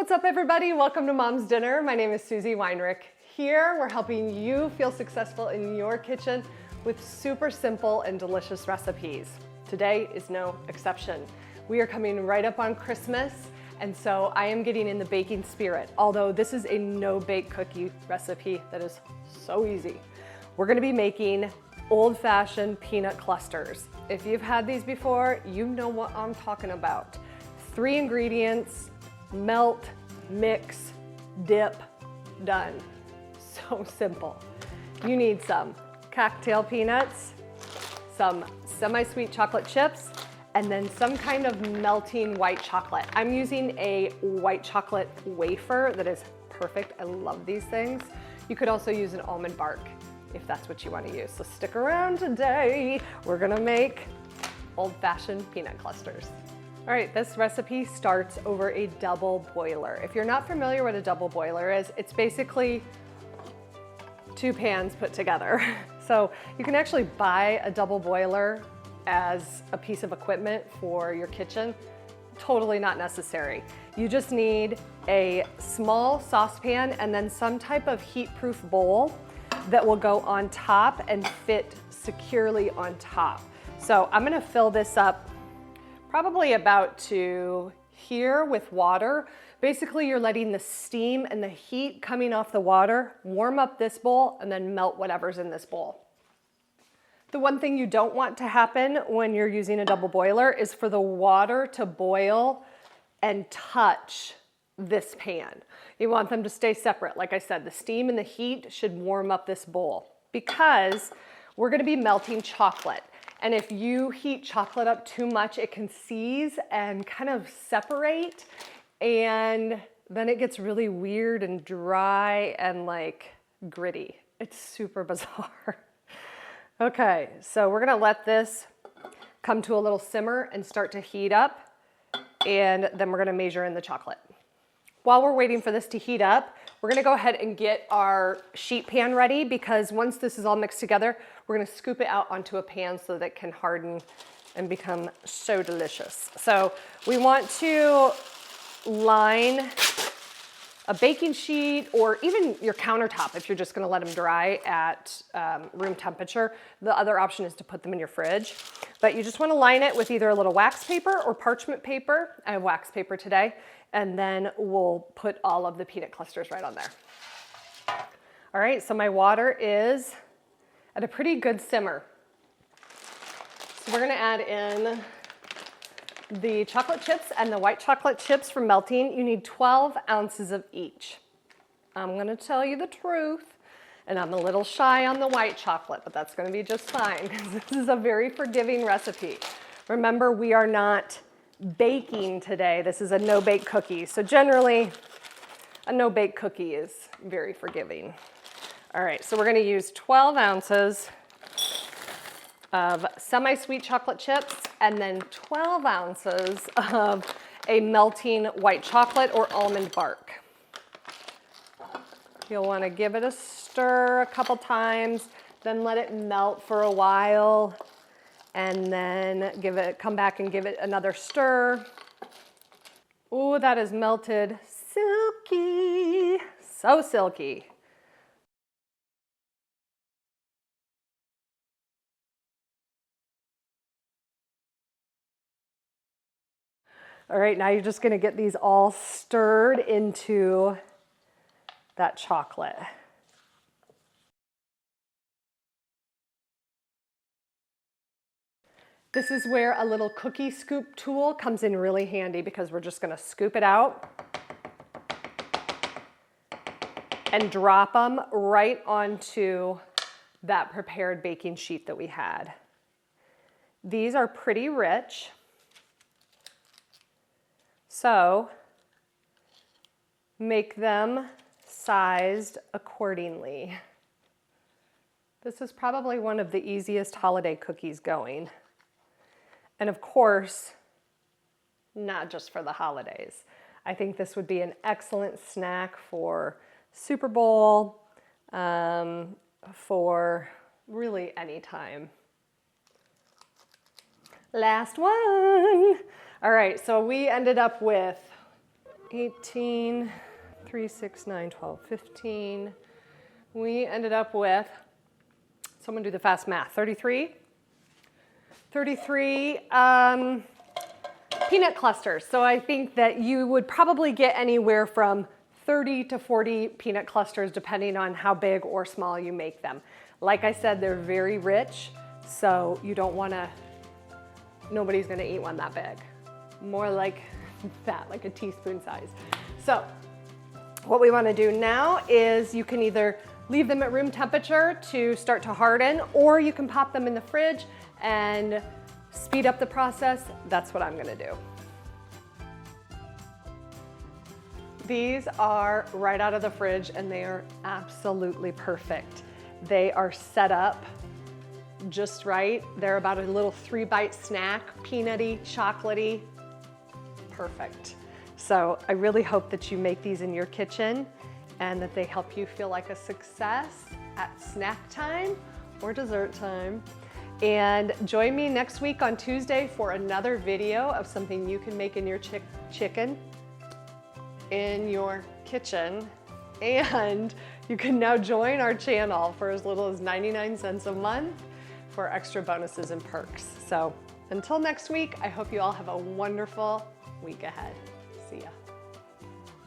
What's up, everybody? Welcome to Mom's Dinner. My name is Susie Weinrich. Here, we're helping you feel successful in your kitchen with super simple and delicious recipes. Today is no exception. We are coming right up on Christmas, and so I am getting in the baking spirit, although this is a no-bake cookie recipe that is so easy. We're gonna be making old-fashioned peanut clusters. If you've had these before, you know what I'm talking about. 3 ingredients, melt, mix, dip, done. So simple. You need some cocktail peanuts, some semi-sweet chocolate chips, and then some kind of melting white chocolate. I'm using a white chocolate wafer that is perfect. I love these things. You could also use an almond bark if that's what you want to use. So stick around today. We're gonna make old-fashioned peanut clusters. All right, this recipe starts over a double boiler. If you're not familiar what a double boiler is, it's basically 2 pans put together. So you can actually buy a double boiler as a piece of equipment for your kitchen. Totally not necessary. You just need a small saucepan and then some type of heat-proof bowl that will go on top and fit securely on top. So I'm gonna fill this up probably about to here with water. Basically, you're letting the steam and the heat coming off the water warm up this bowl and then melt whatever's in this bowl. The one thing you don't want to happen when you're using a double boiler is for the water to boil and touch this pan. You want them to stay separate. Like I said, the steam and the heat should warm up this bowl because we're gonna be melting chocolate. And if you heat chocolate up too much, it can seize and kind of separate, and then it gets really weird and dry and like gritty. It's super bizarre. Okay, so we're gonna let this come to a little simmer and start to heat up, and then we're gonna measure in the chocolate. While we're waiting for this to heat up, we're gonna go ahead and get our sheet pan ready, because once this is all mixed together, we're gonna scoop it out onto a pan so that it can harden and become so delicious. So we want to line a baking sheet or even your countertop if you're just gonna let them dry at room temperature. The other option is to put them in your fridge. But you just wanna line it with either a little wax paper or parchment paper. I have wax paper today. And then we'll put all of the peanut clusters right on there. All right, so my water is at a pretty good simmer. So we're gonna add in the chocolate chips and the white chocolate chips for melting. You need 12 ounces of each. I'm gonna tell you the truth, and I'm a little shy on the white chocolate, but that's gonna be just fine because this is a very forgiving recipe. Remember, we are not baking today. This is a no-bake cookie. So generally, a no-bake cookie is very forgiving. All right, so we're gonna use 12 ounces of semi-sweet chocolate chips and then 12 ounces of a melting white chocolate or almond bark. You'll wanna give it a stir a couple times, then let it melt for a while, and then come back and give it another stir. Ooh, that is melted. Silky, so silky. All right, now you're just gonna get these all stirred into that chocolate. This is where a little cookie scoop tool comes in really handy, because we're just gonna scoop it out and drop them right onto that prepared baking sheet that we had. These are pretty rich, so make them sized accordingly. This is probably one of the easiest holiday cookies going. And of course, not just for the holidays. I think this would be an excellent snack for Super Bowl, for really any time. Last one. All right, so we ended up with 18, 3, 6, 9, 12, 15. We ended up with, someone do the fast math, 33? 33 peanut clusters. So I think that you would probably get anywhere from 30 to 40 peanut clusters depending on how big or small you make them. Like I said, they're very rich, so you don't want to, nobody's going to eat one that big. More like that, like a teaspoon size. So what we want to do now is you can either leave them at room temperature to start to harden, or you can pop them in the fridge and speed up the process. That's what I'm going to do. These are right out of the fridge and they are absolutely perfect. They are set up just right. They're about a little 3-bite snack, peanutty, chocolatey, perfect. So I really hope that you make these in your kitchen and that they help you feel like a success at snack time or dessert time. And join me next week on Tuesday for another video of something you can make in your chicken in your kitchen. And you can now join our channel for as little as 99 cents a month for extra bonuses and perks. So until next week, I hope you all have a wonderful week ahead. See ya.